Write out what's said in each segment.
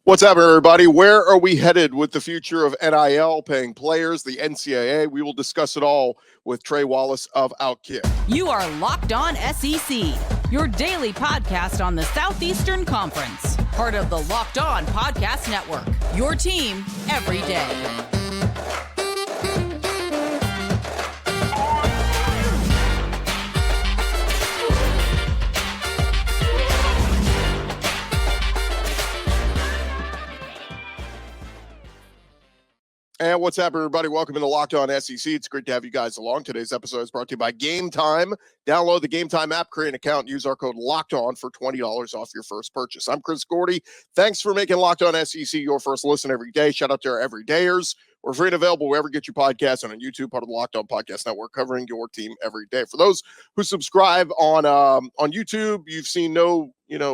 What's up, everybody? Where are we headed with the future of NIL, paying players, the NCAA? We will discuss it all with Trey Wallace of Outkick. You are Locked On SEC, your daily podcast on the Southeastern Conference. Part of the Locked On Podcast Network, your team every day. And what's up, everybody? Welcome into Locked On SEC. It's great to have you guys along. Today's episode is brought to you by Game Time. Download the Game Time app, create an account, and use our code Locked On for $20 off your first purchase. I'm Chris Gordy. Thanks for making Locked On SEC your first listen every day. Shout out to our everydayers. We're free and available wherever you get your podcasts and on YouTube, part of the Locked On Podcast Network, covering your team every day. For those who subscribe on YouTube, you've seen no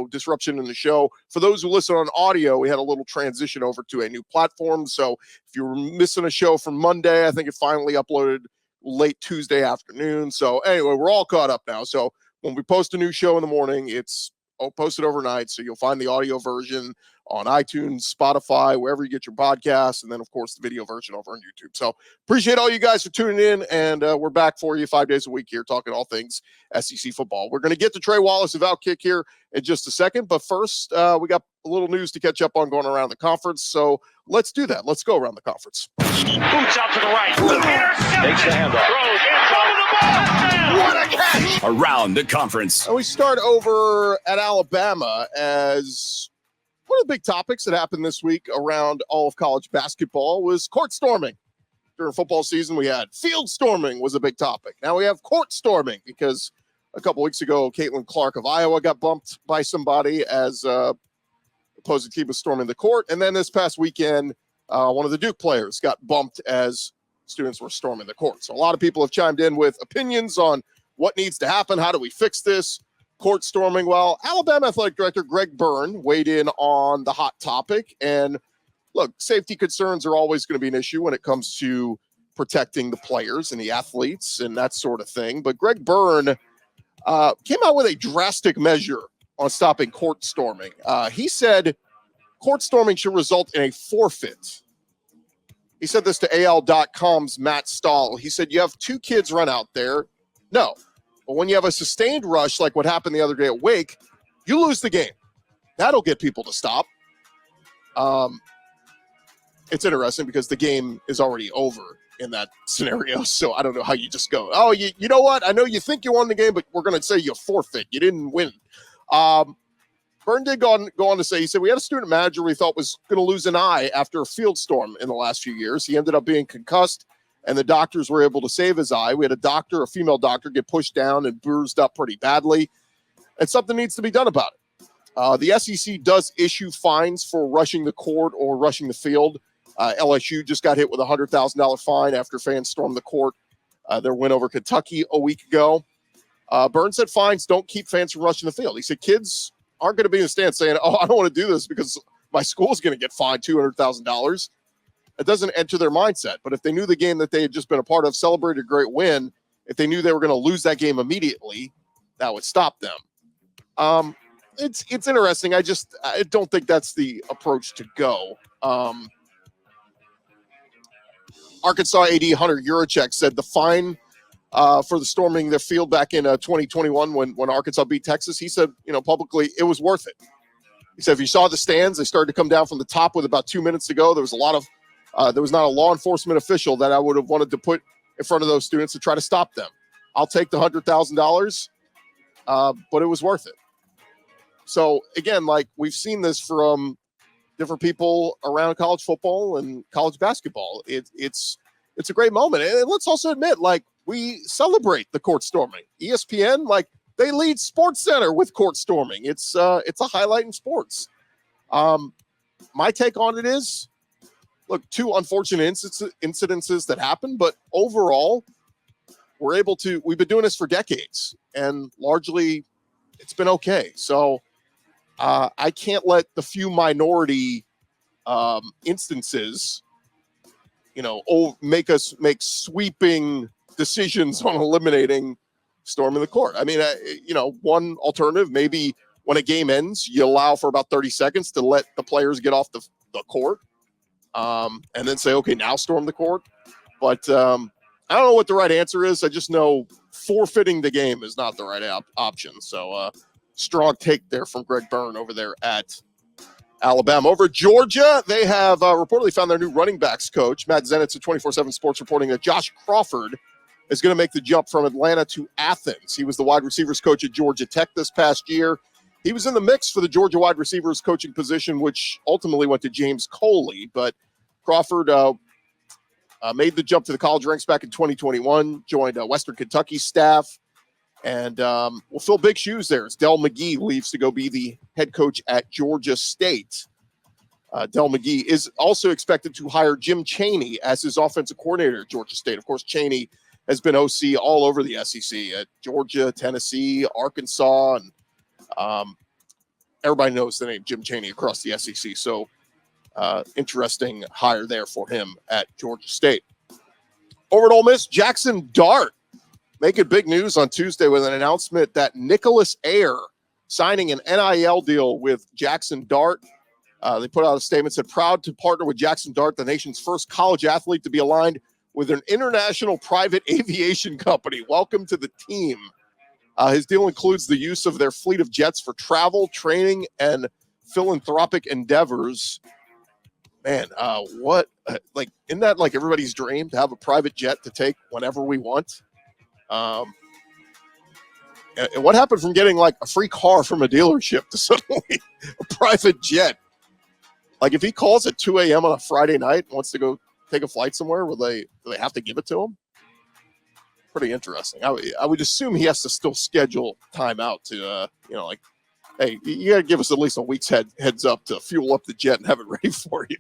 disruption in the show. For those who listen on audio, we had a little transition over to a new platform. So if you were missing a show from Monday, I think it finally uploaded late Tuesday afternoon. So anyway, we're all caught up now. So when we post a new show in the morning, it's posted overnight. So you'll find the audio version on iTunes, Spotify, wherever you get your podcasts, and then, of course, the video version over on YouTube. So appreciate all you guys for tuning in, and we're back for you 5 days a week here talking all things SEC football. We're going to get to Trey Wallace of Outkick here in just a second, but first, we got a little news to catch up on going around the conference, so let's do that. Let's go around the conference. Boots out to the right. Intercepted. Takes the handoff. Throws in. What a catch. Around the conference. And we start over at Alabama as one of the big topics that happened this week around all of college basketball was court storming. During football season, we had field storming was a big topic. Now we have court storming because a couple weeks ago, Caitlin Clark of Iowa got bumped by somebody as opposing team was storming the court. And then this past weekend, one of the Duke players got bumped as students were storming the court. So a lot of people have chimed in with opinions on what needs to happen. How do we fix this? Court storming. Well, Alabama Athletic Director Greg Byrne weighed in on the hot topic. And look, safety concerns are always going to be an issue when it comes to protecting the players and the athletes and that sort of thing. But Greg Byrne came out with a drastic measure on stopping court storming. He said court storming should result in a forfeit. He said this to AL.com's Matt Stahl. He said, you have two kids run out there. No. But when you have a sustained rush like what happened the other day at Wake, you lose the game. That'll get people to stop. It's interesting because the game is already over in that scenario. So I don't know how you just go, oh, you know what? I know you think you won the game, but we're going to say you forfeit. You didn't win. Byrne did go on to say, he said, we had a student manager we thought was going to lose an eye after a field storm in the last few years. He ended up being concussed, and the doctors were able to save his eye. We had a female doctor, get pushed down and bruised up pretty badly. And something needs to be done about it. The SEC does issue fines for rushing the court or rushing the field. LSU just got hit with a $100,000 fine after fans stormed the court. Their win over Kentucky a week ago. Byrne said fines don't keep fans from rushing the field. He said kids aren't going to be in the stands saying, oh, I don't want to do this because my school's going to get fined $200,000. It doesn't enter their mindset. But if they knew the game that they had just been a part of, celebrated a great win, if they knew they were going to lose that game immediately, that would stop them. It's interesting. I don't think that's the approach to go. Arkansas AD Hunter Yurachek said the fine for the storming their field back in 2021 when Arkansas beat Texas, he said, publicly, it was worth it. He said, if you saw the stands, they started to come down from the top with about 2 minutes to go. There was there was not a law enforcement official that I would have wanted to put in front of those students to try to stop them. I'll take the $100,000, but it was worth it. So again, like we've seen this from different people around college football and college basketball. It's a great moment. And let's also admit, like, we celebrate the court storming. ESPN, like, they lead Sports Center with court storming. It's a highlight in sports. My take on it is, look, two unfortunate incidences that happened, but overall, we've been doing this for decades, and largely it's been okay. So I can't let the few minority instances, make us make sweeping decisions on eliminating storming the court. I mean, one alternative, maybe when a game ends, you allow for about 30 seconds to let the players get off the court, and then say, okay, now storm the court. But I don't know what the right answer is. I just know forfeiting the game is not the right option. So strong take there from Greg Byrne over there at Alabama. Over at Georgia, they have reportedly found their new running backs coach. Matt Zenitz of 24/7 Sports reporting that Josh Crawford is going to make the jump from Atlanta to Athens. He was the wide receivers coach at Georgia Tech this past year. He was in the mix for the Georgia wide receivers coaching position, which ultimately went to James Coley. But Crawford made the jump to the college ranks back in 2021, joined Western Kentucky staff, and will fill big shoes there as Dell McGee leaves to go be the head coach at Georgia State. Dell McGee is also expected to hire Jim Chaney as his offensive coordinator at Georgia State. Of course, Chaney has been OC all over the SEC at Georgia, Tennessee, Arkansas, and everybody knows the name Jim Chaney across the SEC. So interesting hire there for him at Georgia State. Over at Ole Miss, Jaxson Dart making big news on Tuesday with an announcement that Nicholas Ayer signing an NIL deal with Jaxson Dart. They put out a statement, said, proud to partner with Jaxson Dart, the nation's first college athlete to be aligned with an international private aviation company. Welcome to the team. His deal includes the use of their fleet of jets for travel, training, and philanthropic endeavors. Man, isn't that like everybody's dream to have a private jet to take whenever we want? And what happened from getting like a free car from a dealership to suddenly a private jet? Like if he calls at 2 a.m. on a Friday night and wants to go take a flight somewhere, do they have to give it to him? Pretty interesting. I would assume he has to still schedule time out to, like, hey, you got to give us at least a week's heads up to fuel up the jet and have it ready for you.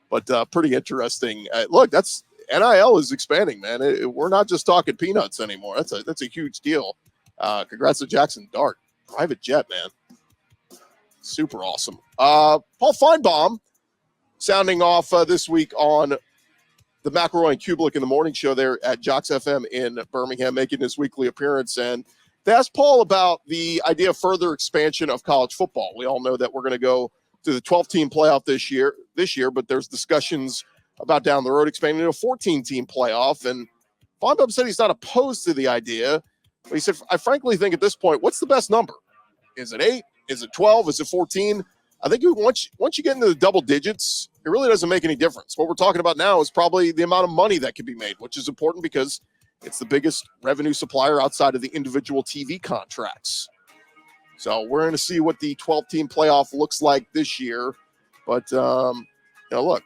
But pretty interesting. Look, that's NIL is expanding, man. We're not just talking peanuts anymore. That's a huge deal. Congrats to Jaxson Dart. Private jet, man. Super awesome. Paul Finebaum sounding off this week on the McElroy and Kubelik in the morning show there at Jocks FM in Birmingham, making his weekly appearance. And they asked Paul about the idea of further expansion of college football. We all know that we're going to go to the 12-team playoff this year, but there's discussions about down the road expanding to a 14-team playoff. And Finebaum said he's not opposed to the idea, but he said, I frankly think at this point, what's the best number? Is it 8? Is it 12? Is it 14? I think once you get into the double digits, it really doesn't make any difference. What we're talking about now is probably the amount of money that can be made, which is important because it's the biggest revenue supplier outside of the individual TV contracts. So we're going to see what the 12-team playoff looks like this year. But, look,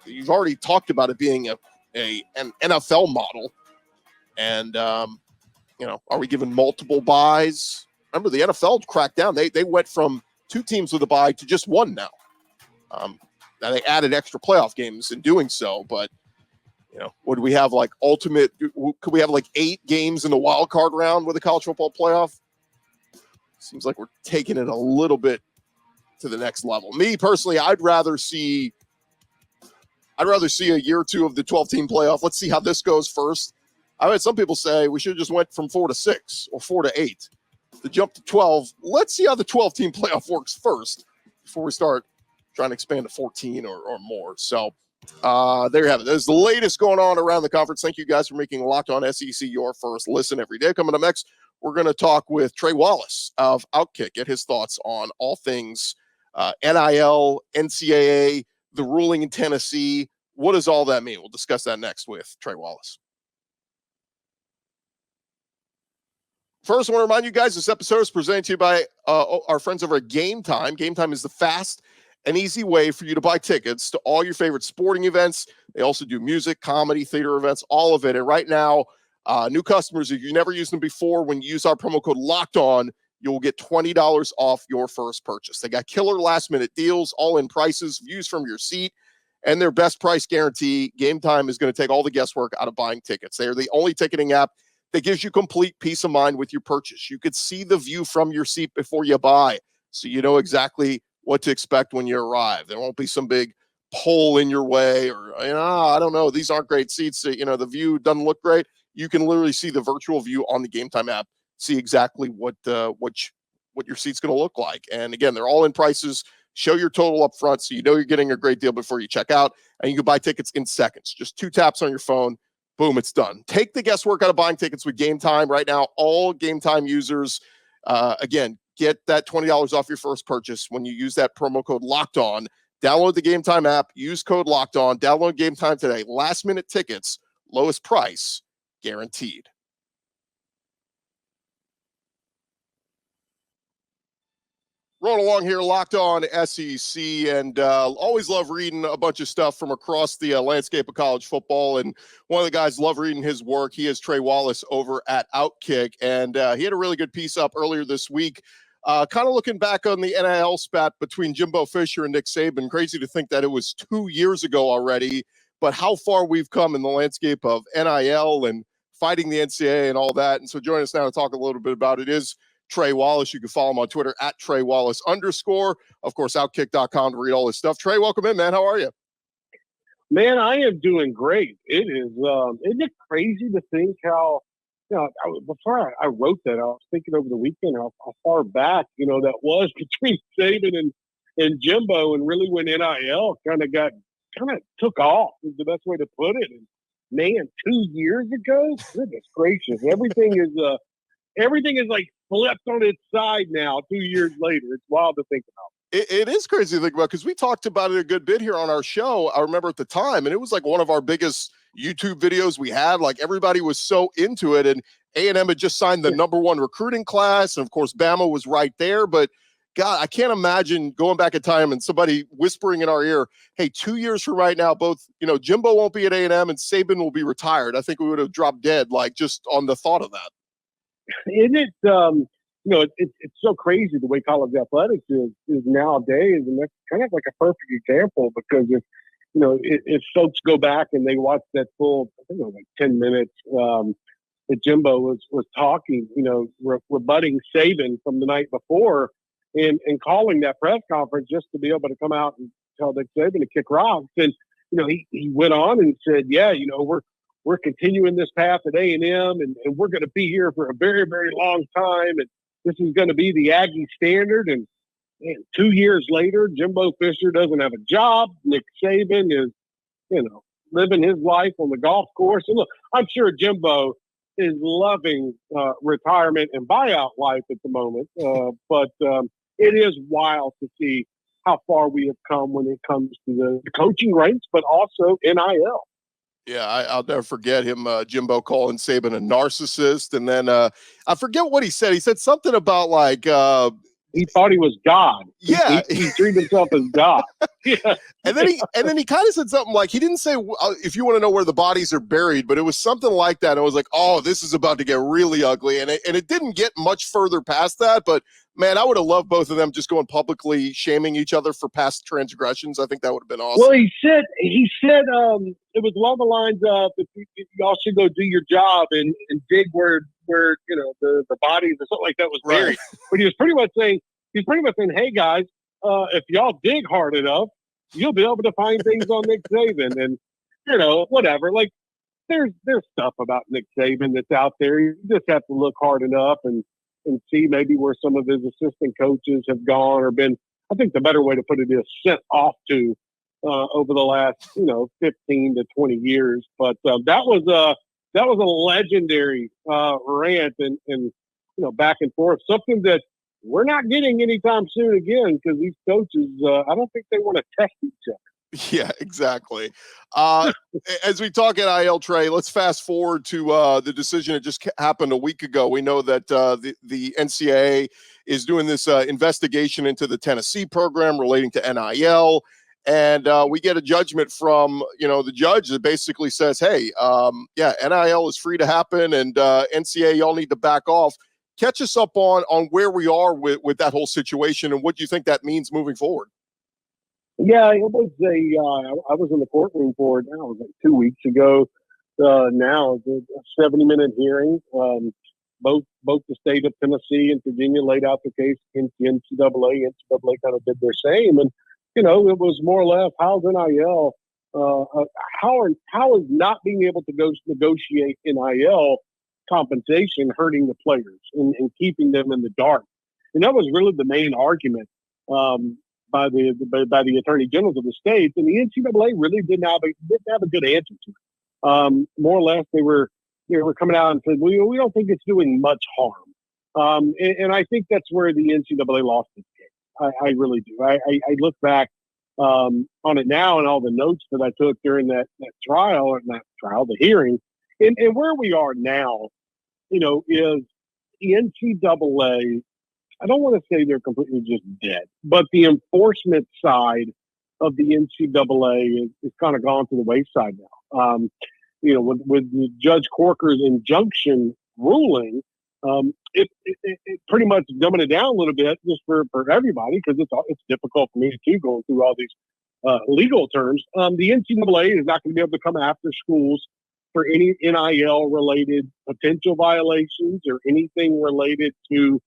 you've already talked about it being an NFL model. And, are we given multiple buys? Remember, the NFL cracked down. They went from 2 teams with a bye to just 1 now. Now they added extra playoff games in doing so, but would we have like could we have like 8 games in the wild card round with a college football playoff? Seems like we're taking it a little bit to the next level. Me personally, I'd rather see a year or 2 of the 12-team playoff. Let's see how this goes first. I heard some people say we should have just went from 4 to 6 or 4 to 8. To jump to 12, let's see how the 12-team playoff works first before we start trying to expand to 14 or more. So there you have it. There's the latest going on around the conference. Thank you guys for making Locked On SEC your first listen every day. Coming up next, we're going to talk with Trey Wallace of Outkick, get his thoughts on all things NIL, NCAA, the ruling in Tennessee. What does all that mean? We'll discuss that next with Trey Wallace. First, I want to remind you guys, this episode is presented to you by our friends over at Game Time. Game Time is the fast and easy way for you to buy tickets to all your favorite sporting events. They also do music, comedy, theater events, all of it. And right now, new customers, if you've never used them before, when you use our promo code Locked On, you'll get $20 off your first purchase. They got killer last-minute deals, all-in prices, views from your seat, and their best price guarantee. Game Time is going to take all the guesswork out of buying tickets. They are the only ticketing app that gives you complete peace of mind with your purchase. You could see the view from your seat before you buy, so you know exactly what to expect when you arrive. There won't be some big pole in your way or, I don't know, these aren't great seats. The view doesn't look great. You can literally see the virtual view on the Game Time app, see exactly what what your seat's going to look like. And again, they're all in prices. Show your total up front so you know you're getting a great deal before you check out, and you can buy tickets in seconds. Just 2 taps on your phone. Boom, it's done. Take the guesswork out of buying tickets with Game Time. Right now, all Game Time users, again, get that $20 off your first purchase when you use that promo code Locked On. Download the Game Time app. Use code Locked On. Download Game Time today. Last-minute tickets, lowest price, guaranteed. Rolling along here, Locked On SEC, and always love reading a bunch of stuff from across the landscape of college football. And one of the guys love reading his work. He is Trey Wallace over at Outkick, and he had a really good piece up earlier this week, kind of looking back on the NIL spat between Jimbo Fisher and Nick Saban. Crazy to think that it was 2 years ago already, but how far we've come in the landscape of NIL and fighting the NCAA and all that. And so joining us now to talk a little bit about it is Trey Wallace. You can follow him on Twitter at Trey Wallace _. Of course, outkick.com to read all this stuff. Trey, welcome in, man. How are you? Man, I am doing great. It is, isn't it crazy to think how, before I wrote that, I was thinking over the weekend how far back, that was between Saban and Jimbo, and really when NIL kind of took off is the best way to put it. And man, 2 years ago, goodness gracious, everything is like flipped on its side now 2 years later. It's wild to think about. It is crazy to think about, because we talked about it a good bit here on our show. I remember at the time, and it was like one of our biggest YouTube videos we had. Like, everybody was so into it, and A&M had just signed the #1 recruiting class, and of course Bama was right there. But God, I can't imagine going back in time and somebody whispering in our ear, hey, 2 years from right now, both, Jimbo won't be at A&M and Saban will be retired. I think we would have dropped dead, like, just on the thought of that. Isn't it, it's so crazy the way college athletics is nowadays, and that's kind of like a perfect example, because if folks go back and they watch that full, I think it was like 10 minutes that Jimbo was talking, rebutting Saban from the night before and calling that press conference just to be able to come out and tell Nick Saban to kick rocks. And, he went on and said, we're continuing this path at A&M, and we're going to be here for a very, very long time. And this is going to be the Aggie standard. And man, 2 years later, Jimbo Fisher doesn't have a job. Nick Saban is, living his life on the golf course. And look, I'm sure Jimbo is loving retirement and buyout life at the moment. But it is wild to see how far we have come when it comes to the coaching ranks, but also NIL. Yeah, I'll never forget him, Jimbo, calling Saban a narcissist. And then I forget what he said. He said something about like he thought he was God. Yeah, he treated himself as God. Yeah. And then he kind of said something like, he didn't say if you want to know where the bodies are buried, but it was something like that. And I was like, oh, this is about to get really ugly. And it didn't get much further past that. But man, I would have loved both of them just going publicly shaming each other for past transgressions. I think that would have been awesome. Well, he said it was along the lines of, if y'all should go do your job and dig where the bodies or something like that was buried. Right. But he was pretty much saying, hey guys, if y'all dig hard enough, you'll be able to find things on Nick Saban, and whatever. Like, there's stuff about Nick Saban that's out there. You just have to look hard enough and see maybe where some of his assistant coaches have gone or been. I think the better way to put it is sent off to over the last 15 to 20 years. But that was a legendary rant and back and forth. Something that we're not getting anytime soon again, because these coaches, I don't think they want to test each other. Yeah, exactly. As we talk NIL, Trey, let's fast forward to the decision that just happened a week ago. We know that the NCAA is doing this investigation into the Tennessee program relating to NIL. And we get a judgment from, the judge that basically says, hey, NIL is free to happen, and NCAA, y'all need to back off. Catch us up on where we are with that whole situation, and what do you think that means moving forward? Yeah, it was I was in the courtroom for it now. It was like 2 weeks ago. Now it's a 70-minute hearing. Both the state of Tennessee and Virginia laid out the case against the NCAA. NCAA kind of did their same, and it was more or less, how's NIL? How is not being able to go negotiate NIL compensation hurting the players and keeping them in the dark? And that was really the main argument by the attorney generals of the states. And the NCAA really didn't have a good answer to it. More or less, they were coming out and said, we don't think it's doing much harm. And I think that's where the NCAA lost its case. I really do. I look back on it now and all the notes that I took during the hearing, and where we are now, is the NCAA. I don't want to say they're completely just dead, but the enforcement side of the NCAA is kind of gone to the wayside now. With Judge Corker's injunction ruling, it pretty much dumbing it down a little bit just for everybody, because it's difficult for me to going through all these legal terms. The NCAA is not going to be able to come after schools for any NIL related potential violations or anything related to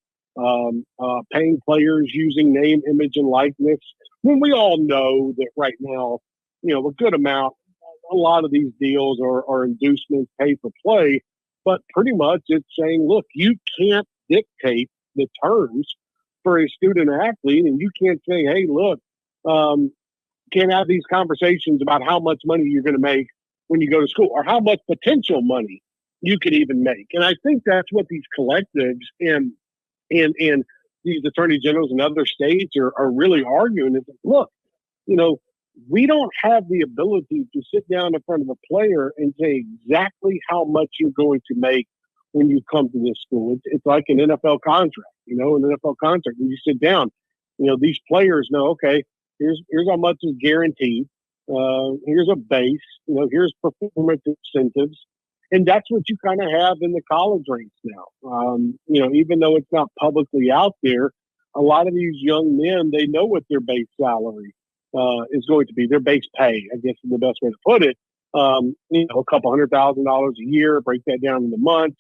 paying players using name, image, and likeness. When we all know that right now, a good amount, a lot of these deals are inducements, pay for play, but pretty much it's saying, look, you can't dictate the terms for a student athlete, and you can't say, hey, look, can't have these conversations about how much money you're going to make when you go to school, or how much potential money you could even make. And I think that's what these collectives and these attorney generals in other states are really arguing is, look, we don't have the ability to sit down in front of a player and say exactly how much you're going to make when you come to this school. It's like an NFL contract, an NFL contract. When you sit down, these players know, okay, here's how much is guaranteed. Here's a base, here's performance incentives. And that's what you kind of have in the college ranks now. Even though it's not publicly out there, a lot of these young men, they know what their base salary is going to be, their base pay, I guess is the best way to put it. A couple $100,000 a year, break that down into months,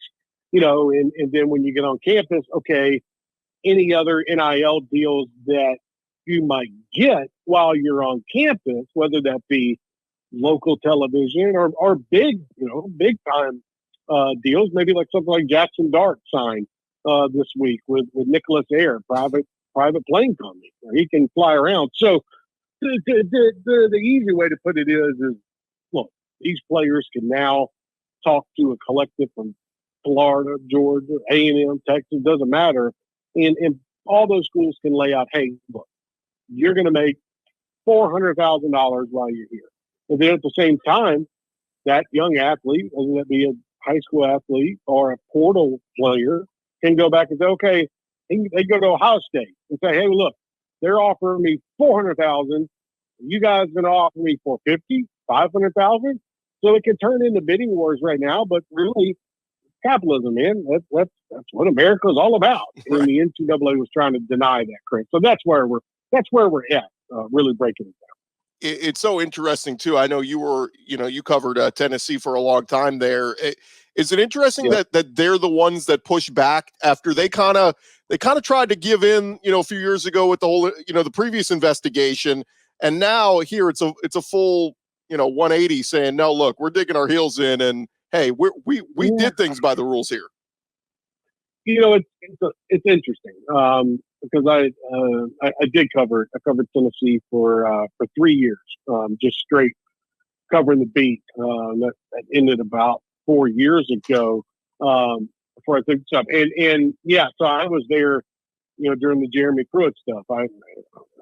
and then when you get on campus, okay, any other NIL deals that you might get while you're on campus, whether that be local television or big time deals, maybe like something like Jaxson Dart signed this week with Nicholas Air, private plane company, where he can fly around. So the easy way to put it is look, these players can now talk to a collective from Florida, Georgia, A&M, Texas, doesn't matter, and all those schools can lay out, hey, look, you're going to make $400,000 while you're here. And then at the same time, that young athlete, whether that be a high school athlete or a portal player, can go back and say, okay, they go to Ohio State and say, hey, look, they're offering me $400,000. You guys going to offer me $450,000, $500,000? So it can turn into bidding wars right now, but really capitalism, man, that's what America is all about. And the NCAA was trying to deny that, Chris. So that's where we're at, really breaking it down. It's so interesting too. I know you covered Tennessee for a long time there. Is it interesting that they're the ones that push back after they kind of tried to give in, a few years ago with the whole, the previous investigation, and now here it's a full, 180 saying, no, look, we're digging our heels in, and hey, we did things by the rules here. It's interesting because I covered Tennessee for 3 years, just straight covering the beat. That ended about 4 years ago before I took stuff. And so I was there, during the Jeremy Pruitt stuff. I'm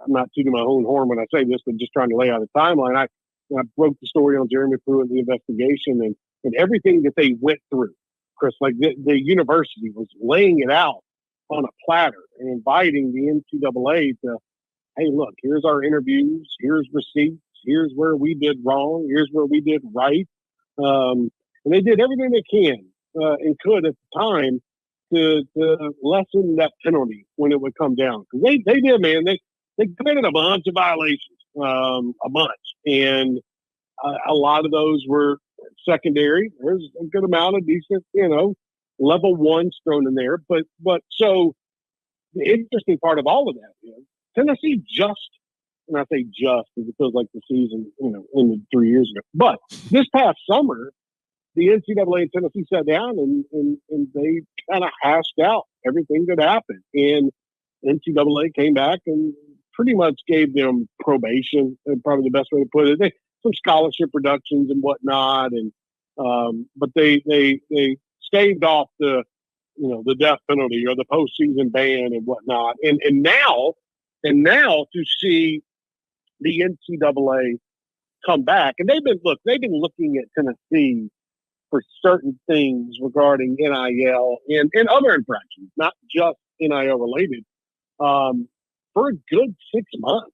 not tooting my own horn when I say this, but just trying to lay out a timeline. I broke the story on Jeremy Pruitt, the investigation, and everything that they went through. Chris, like the university was laying it out on a platter and inviting the NCAA to, hey, look, here's our interviews, here's receipts, here's where we did wrong, here's where we did right. And they did everything they can and could at the time to lessen that penalty when it would come down. Because they did, man. They committed a bunch of violations, a bunch. And a lot of those were secondary. There's a good amount of decent, level ones thrown in there. But so the interesting part of all of that is Tennessee and I say just because it feels like the season, ended 3 years ago. But this past summer, the NCAA and Tennessee sat down and they kind of hashed out everything that happened. And NCAA came back and pretty much gave them probation, probably the best way to put it. Some scholarship reductions and whatnot, and but they staved off the death penalty or the postseason ban and whatnot. And now to see the NCAA come back, and they've been looking at Tennessee for certain things regarding NIL and other infractions, not just NIL related, for a good 6 months,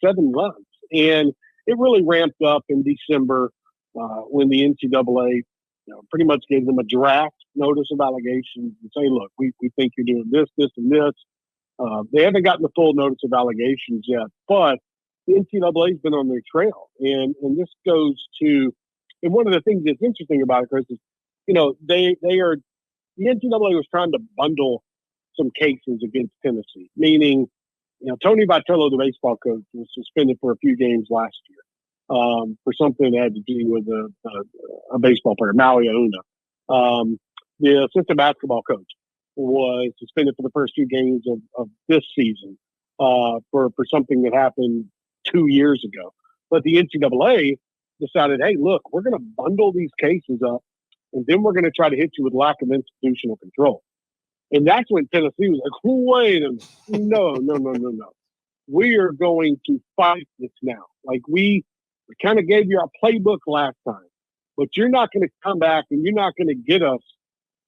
7 months. And it really ramped up in December when the NCAA pretty much gave them a draft notice of allegations and say, look, we think you're doing this, this, and this. They haven't gotten the full notice of allegations yet, but the NCAA has been on their trail. And this goes to, and one of the things that's interesting about it, Chris, is, the NCAA was trying to bundle some cases against Tennessee, meaning, Tony Vitello, the baseball coach, was suspended for a few games last year for something that had to do with a baseball player, Maui Auna. The assistant basketball coach was suspended for the first 2 games of this season for something that happened 2 years ago. But the NCAA decided, hey, look, we're going to bundle these cases up, and then we're going to try to hit you with lack of institutional control. And that's when Tennessee was like, wait a minute, no. We are going to fight this now. Like, we kind of gave you our playbook last time, but you're not going to come back and you're not going to get us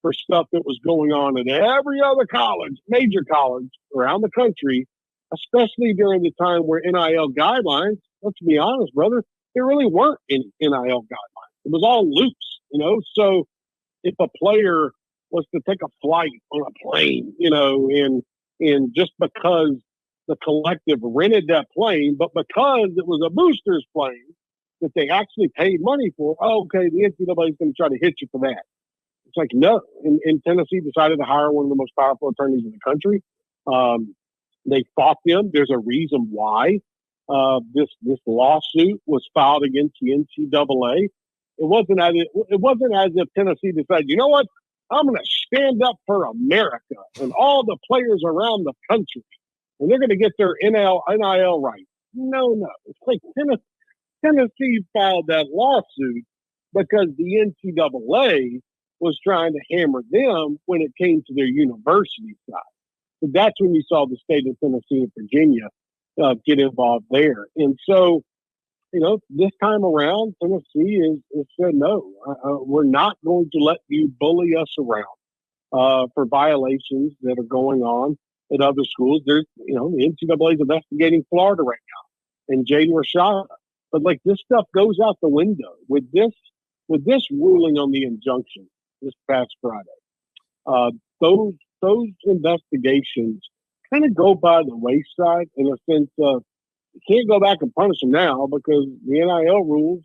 for stuff that was going on at every other college, major college around the country, especially during the time where NIL guidelines, let's be honest, brother, there really weren't any NIL guidelines. It was all loose, So if a player was to take a flight on a plane, and just because the collective rented that plane, but because it was a booster's plane that they actually paid money for, okay, the NCAA is going to try to hit you for that. It's like, no. And Tennessee decided to hire one of the most powerful attorneys in the country. They fought them. There's a reason why this lawsuit was filed against the NCAA. It wasn't as if Tennessee decided, you know what, I'm going to stand up for America and all the players around the country, and they're going to get their NIL rights. No. It's like Tennessee filed that lawsuit because the NCAA was trying to hammer them when it came to their university side. So that's when you saw the state of Tennessee and Virginia get involved there. And so, this time around, Tennessee is said, no, we're not going to let you bully us around for violations that are going on at other schools. There's, the NCAA is investigating Florida right now and Jaden Rashada. But this stuff goes out the window with this ruling on the injunction this past Friday. Those investigations kind of go by the wayside in a sense of, you can't go back and punish them now because the NIL rules,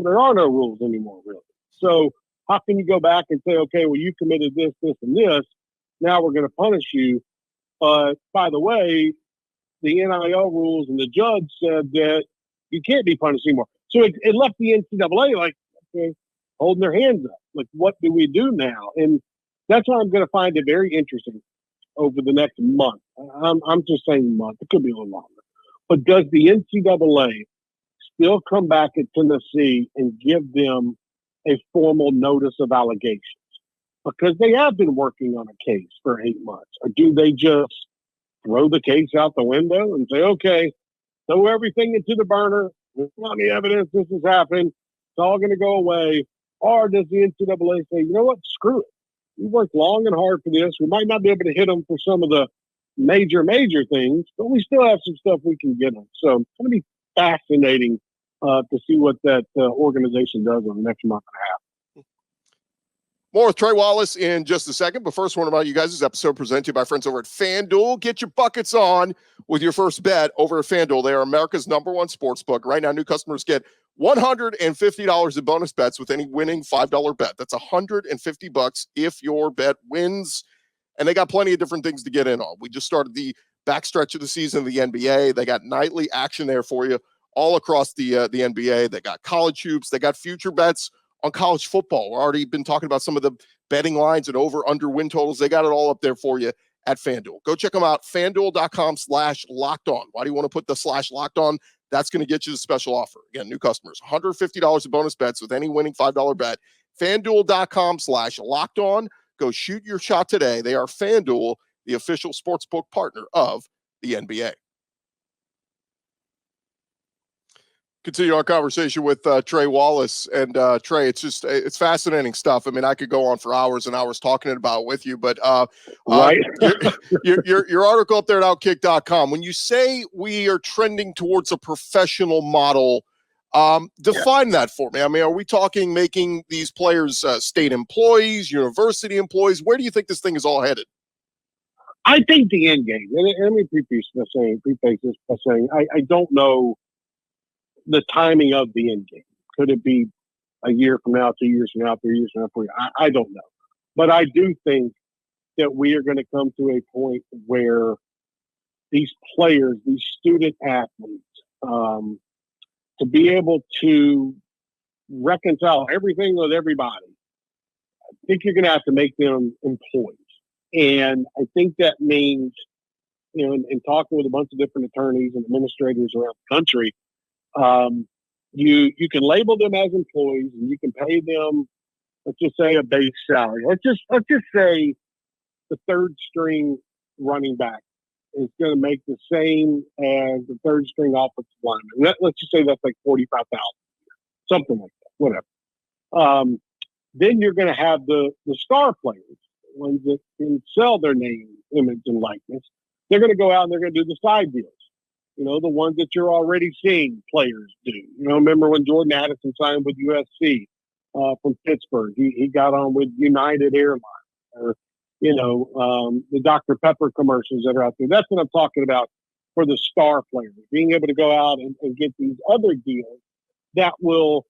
there are no rules anymore, really. So how can you go back and say, okay, well, you committed this, this, and this. Now we're going to punish you. But by the way, the NIL rules and the judge said that you can't be punished anymore. So it left the NCAA holding their hands up. Like, what do we do now? And that's why I'm going to find it very interesting over the next month. I'm just saying month. It could be a little longer. But does the NCAA still come back at Tennessee and give them a formal notice of allegations? Because they have been working on a case for 8 months. Or do they just throw the case out the window and say, okay, throw everything into the burner. There's plenty of evidence this has happened. It's all going to go away. Or does the NCAA say, you know what, screw it. We worked long and hard for this. We might not be able to hit them for some of the major things, but we still have some stuff we can get them. So it's going to be fascinating to see what that organization does over the next month and a half. More with Trey Wallace in just a second. But first, one about you guys' episode presented to you by friends over at FanDuel. Get your buckets on with your first bet over at FanDuel. They are America's #1 sports book. Right now, new customers get $150 in bonus bets with any winning $5 bet. That's $150 if your bet wins. And they got plenty of different things to get in on. We just started the backstretch of the season of the NBA. They got nightly action there for you all across the NBA. They got college hoops. They got future bets on college football. We've already been talking about some of the betting lines and over-under win totals. They got it all up there for you at FanDuel. Go check them out, FanDuel.com/lockedon. Why do you want to put the /lockedon? That's going to get you the special offer. Again, new customers, $150 in bonus bets with any winning $5 bet. FanDuel.com/lockedon. Go shoot your shot today. They are FanDuel, the official sportsbook partner of the NBA. Continue our conversation with Trey Wallace. And Trey, it's fascinating stuff. I mean, I could go on for hours and hours talking about with you, but right. your article up there at outkick.com, when you say we are trending towards a professional model, define that for me. I mean, are we talking making these players state employees, university employees? Where do you think this thing is all headed? I think the end game, and let me preface this by saying I don't know the timing of the end game. Could it be a year from now, 2 years from now, 3 years from now, 4 years? I don't know. But I do think that we are going to come to a point where these players, these student athletes, to be able to reconcile everything with everybody, I think you're going to have to make them employees. And I think that means, in talking with a bunch of different attorneys and administrators around the country, you can label them as employees and you can pay them, let's just say, a base salary. Let's just say the third string running back is going to make the same as the third string offensive lineman. Let's just say that's like $45,000, something like that, whatever. Then you're going to have the star players, ones that can sell their name, image, and likeness. They're going to go out and they're going to do the side deals. The ones that you're already seeing players do. Remember when Jordan Addison signed with USC from Pittsburgh? He got on with United Airlines, or the Dr. Pepper commercials that are out there. That's what I'm talking about for the star players, being able to go out and get these other deals that will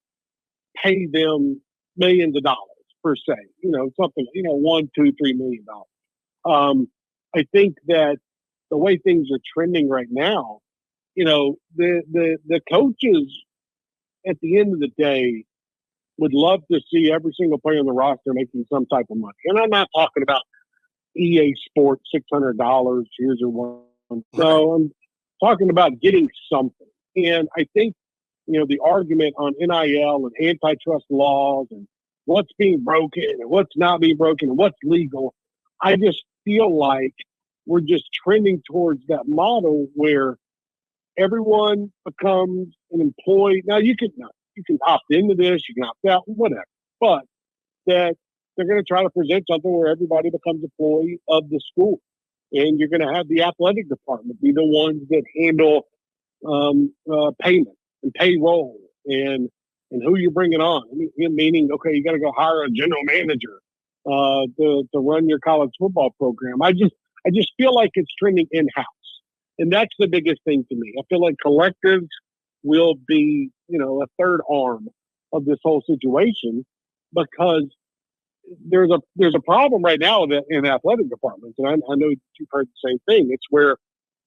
pay them millions of dollars per se. Something, $1, $2, $3 million. I think that the way things are trending right now, the coaches at the end of the day would love to see every single player on the roster making some type of money. And I'm not talking about EA Sports, $600, here's your one. No, I'm talking about getting something. And I think, the argument on NIL and antitrust laws and what's being broken and what's not being broken and what's legal, I just feel like we're just trending towards that model where everyone becomes an employee. Now you can opt into this, you can opt out, whatever. But that they're going to try to present something where everybody becomes an employee of the school, and you're going to have the athletic department be the ones that handle payment and payroll and who you're bringing on. Meaning, okay, you got to go hire a general manager to run your college football program. I just feel like it's trending in-house. And that's the biggest thing to me. I feel like collectives will be, a third arm of this whole situation, because there's a problem right now in athletic departments. And I know you've heard the same thing. It's where,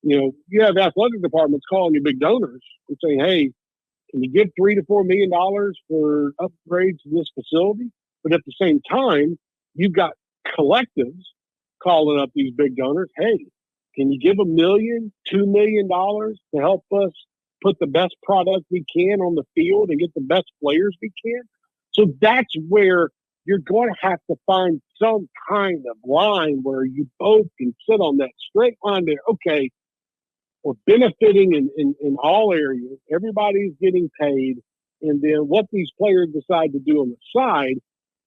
you have athletic departments calling you big donors and saying, hey, can you give $3 to $4 million for upgrades to this facility? But at the same time, you've got collectives calling up these big donors. Hey, can you give $1 million, $2 million to help us put the best product we can on the field and get the best players we can? So that's where you're going to have to find some kind of line where you both can sit on that straight line there. Okay, we're benefiting in all areas. Everybody's getting paid. And then what these players decide to do on the side,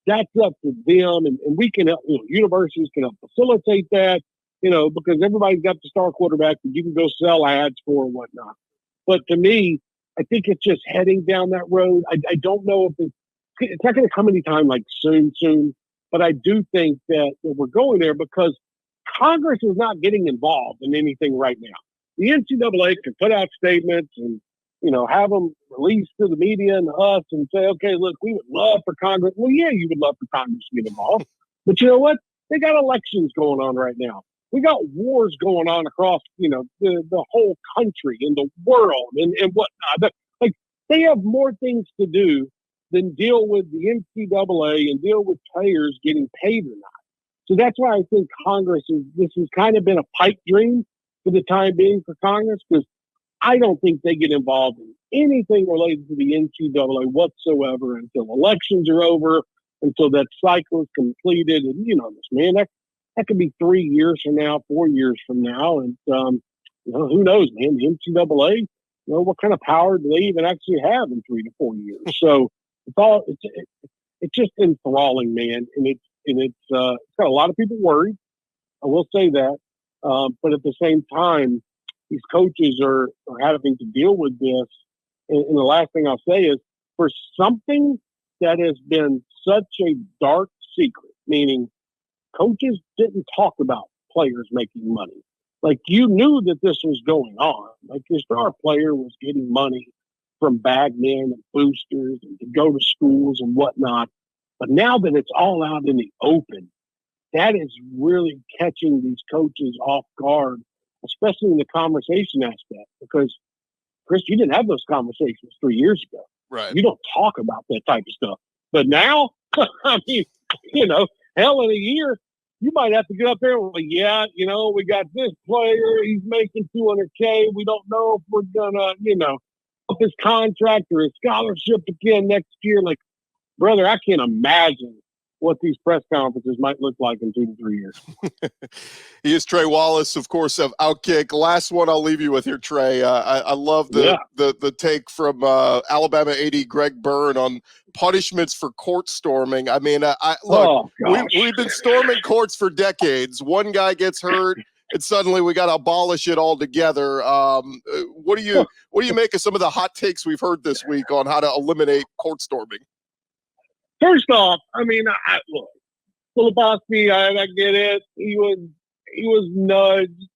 that's up to them. And we can help, universities can help facilitate that. Because everybody's got the star quarterback that you can go sell ads for and whatnot. But to me, I think it's just heading down that road. I don't know if it's not going to come anytime like soon, but I do think that we're going there because Congress is not getting involved in anything right now. The NCAA can put out statements and, have them released to the media and us and say, okay, look, we would love for Congress. Well, yeah, you would love for Congress to get involved. But you know what? They got elections going on right now. We got wars going on across, the whole country and the world and whatnot. Like, they have more things to do than deal with the NCAA and deal with players getting paid or not. So that's why I think this has kind of been a pipe dream for the time being for Congress, because I don't think they get involved in anything related to the NCAA whatsoever until elections are over, until that cycle is completed. And you know this, man, that could be 3 years from now, 4 years from now. And, who knows, man, the NCAA, what kind of power do they even actually have in 3 to 4 years? So it's just enthralling, man. And it's got a lot of people worried. I will say that. But at the same time, these coaches are having to deal with this. And the last thing I'll say is, for something that has been such a dark secret, meaning coaches didn't talk about players making money. Like, you knew that this was going on. Like, your star player was getting money from bagmen and boosters and to go to schools and whatnot. But now that it's all out in the open, that is really catching these coaches off guard, especially in the conversation aspect. Because, Chris, you didn't have those conversations 3 years ago. Right. You don't talk about that type of stuff. But now, I mean, hell, in a year, you might have to get up there and like, yeah, we got this player. He's making $200K. We don't know if we're going to, up his contract or his scholarship again next year. Like, brother, I can't imagine what these press conferences might look like in 2 to 3 years. He is Trey Wallace, of course, of Outkick. Last one I'll leave you with here, Trey. I love the take from Alabama AD Greg Byrne on punishments for court storming. I mean, we've been storming courts for decades. One guy gets hurt, and suddenly we got to abolish it altogether. What do you make of some of the hot takes we've heard this week on how to eliminate court storming? First off, I mean, look, Filipowski, I get it. He was nudged,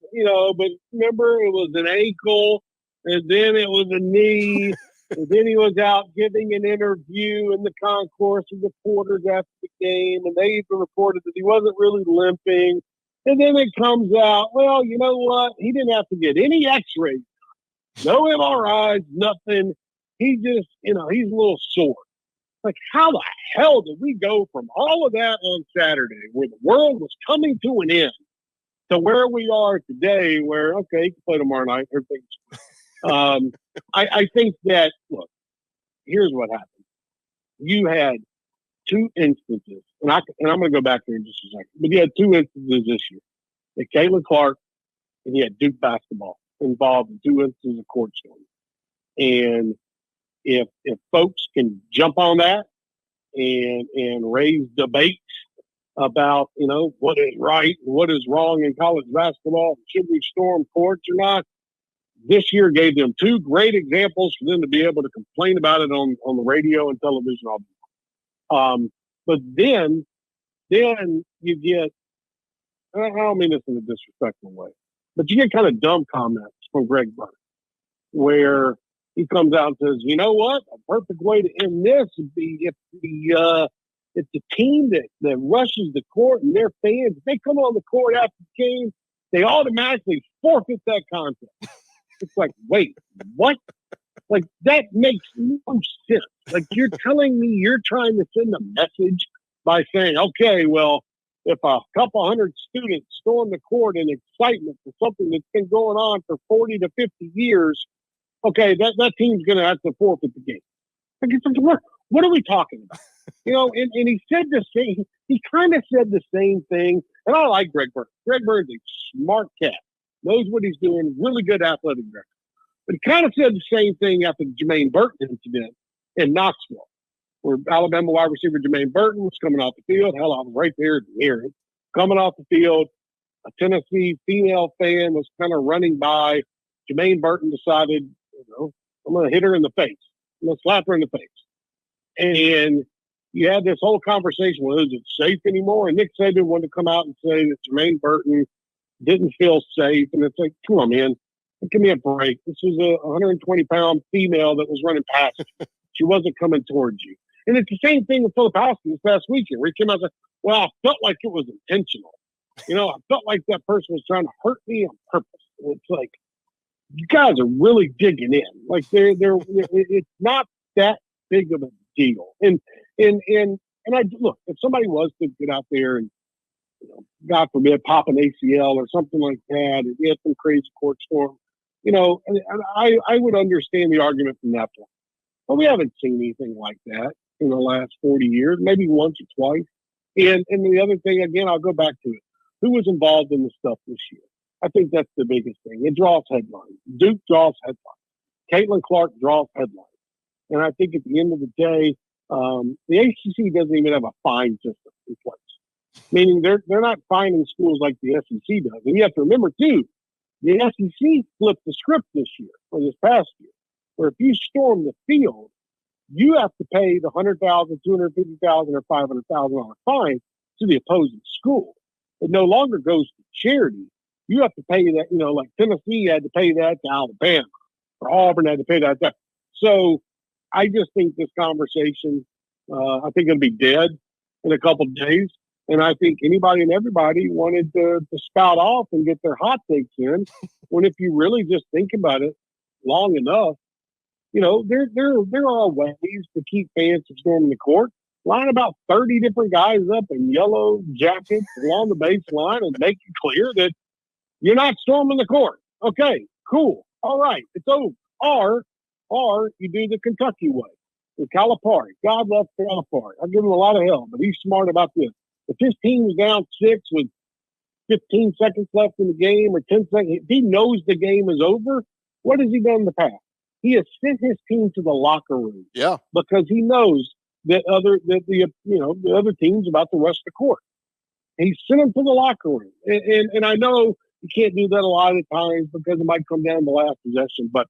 but remember, it was an ankle, and then it was a knee, and then he was out giving an interview in the concourse of reporters after the game, and they even reported that he wasn't really limping. And then it comes out, well, you know what? He didn't have to get any x-rays, no MRIs, nothing. He just, he's a little sore. Like, how the hell did we go from all of that on Saturday, where the world was coming to an end, to where we are today, where, okay, you can play tomorrow night. I think that, look, here's what happened. You had 2 instances, and I'm going to go back there in just a second, but you had 2 instances this year. That Caitlin Clark and he had Duke basketball involved in 2 instances of court storming. And if folks can jump on that and raise debates about, what is right and what is wrong in college basketball, should we storm courts or not, this year gave them 2 great examples for them to be able to complain about it on the radio and television. But then you get, I don't mean this in a disrespectful way, but you get kind of dumb comments from Greg Byrne, where he comes out and says, you know what? A perfect way to end this would be if the team that rushes the court and their fans, if they come on the court after the game, they automatically forfeit that contract. It's like, wait, what? Like, that makes no sense. Like, you're telling me you're trying to send a message by saying, okay, well, if a couple hundred students storm the court in excitement for something that's been going on for 40 to 50 years, okay, that team's going to have to forfeit the game. Like, what are we talking about? And he said the same. He kind of said the same thing. And I like Greg Byrne. Greg Byrne's a smart cat, knows what he's doing, really good athletic director. But he kind of said the same thing after the Jermaine Burton incident in Knoxville, where Alabama wide receiver Jermaine Burton was coming off the field. Hell, I was right there near it. Coming off the field, a Tennessee female fan was kind of running by. Jermaine Burton decided, I'm going to hit her in the face. I'm going to slap her in the face. And you had this whole conversation, well, is it safe anymore? And Nick Saban wanted to come out and say that Jermaine Burton didn't feel safe. And it's like, come on, man. Give me a break. This was a 120-pound female that was running past you. She wasn't coming towards you. And it's the same thing with Filipowski this past weekend, where he came out and said, well, I felt like it was intentional. I felt like that person was trying to hurt me on purpose. And it's like, you guys are really digging in. Like, it's not that big of a deal. And I look, if somebody was to get out there and God forbid, pop an ACL or something like that, and you had some crazy court storm, and I would understand the argument from that point. But we haven't seen anything like that in the last 40 years, maybe once or twice. And the other thing, again, I'll go back to it. Who was involved in the stuff this year? I think that's the biggest thing. It draws headlines. Duke draws headlines. Caitlin Clark draws headlines. And I think at the end of the day, the ACC doesn't even have a fine system in place. Meaning they're not fining schools like the SEC does. And you have to remember, too, the SEC flipped the script this year, or this past year, where if you storm the field, you have to pay the $100,000, $250,000, or $500,000 fine to the opposing school. It no longer goes to charity. You have to pay that, like Tennessee had to pay that to Alabama, or Auburn had to pay that. So I just think this conversation, I think it'll be dead in a couple of days. And I think anybody and everybody wanted to spout off and get their hot takes in. When if you really just think about it long enough, there are ways to keep fans from storming the court. Line about 30 different guys up in yellow jackets along the baseline and make it clear that you're not storming the court. Okay, cool. All right, it's over. Or you do the Kentucky way with Calipari. God love Calipari. I give him a lot of hell, but he's smart about this. If his team is down 6 with 15 seconds left in the game or 10 seconds, if he knows the game is over, what has he done in the past? He has sent his team to the locker room. Yeah. Because he knows that the other team's about to rush the court. He sent them to the locker room. And I know you can't do that a lot of times because it might come down to the last possession, but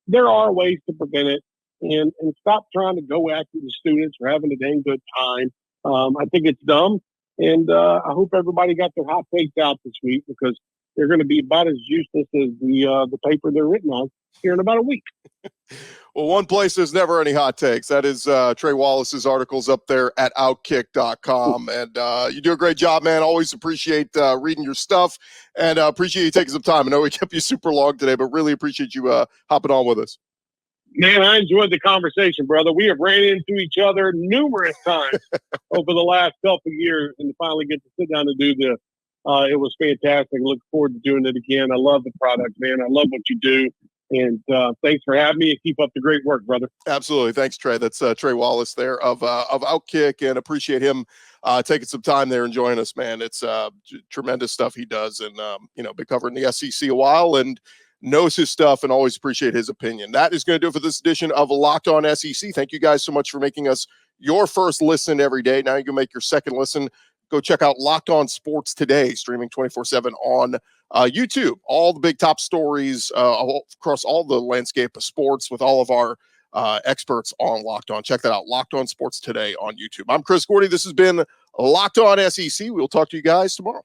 there are ways to prevent it and stop trying to go after the students for having a dang good time. I think it's dumb. And I hope everybody got their hot takes out this week because they're going to be about as useless as the paper they're written on here in about a week. Well, one place there's never any hot takes. That is Trey Wallace's articles up there at outkick.com. And you do a great job, man. Always appreciate reading your stuff and appreciate you taking some time. I know we kept you super long today, but really appreciate you hopping on with us. Man, I enjoyed the conversation, brother. We have ran into each other numerous times over the last couple of years, and to finally get to sit down and do this, it was fantastic. Look forward to doing it again. I love the product, man. I love what you do. And thanks for having me and keep up the great work, brother. Absolutely. Thanks, Trey. That's Trey Wallace there of Outkick, and appreciate him taking some time there and joining us, man. It's tremendous stuff he does, and been covering the SEC a while and knows his stuff, and always appreciate his opinion. That is going to do it for this edition of Locked On SEC. Thank you guys so much for making us your first listen every day. Now you can make your second listen. Go check out Locked On Sports Today, streaming 24/7 on YouTube. All the big top stories across all the landscape of sports with all of our experts on Locked On. Check that out, Locked On Sports Today on YouTube. I'm Chris Gordy. This has been Locked On SEC. We'll talk to you guys tomorrow.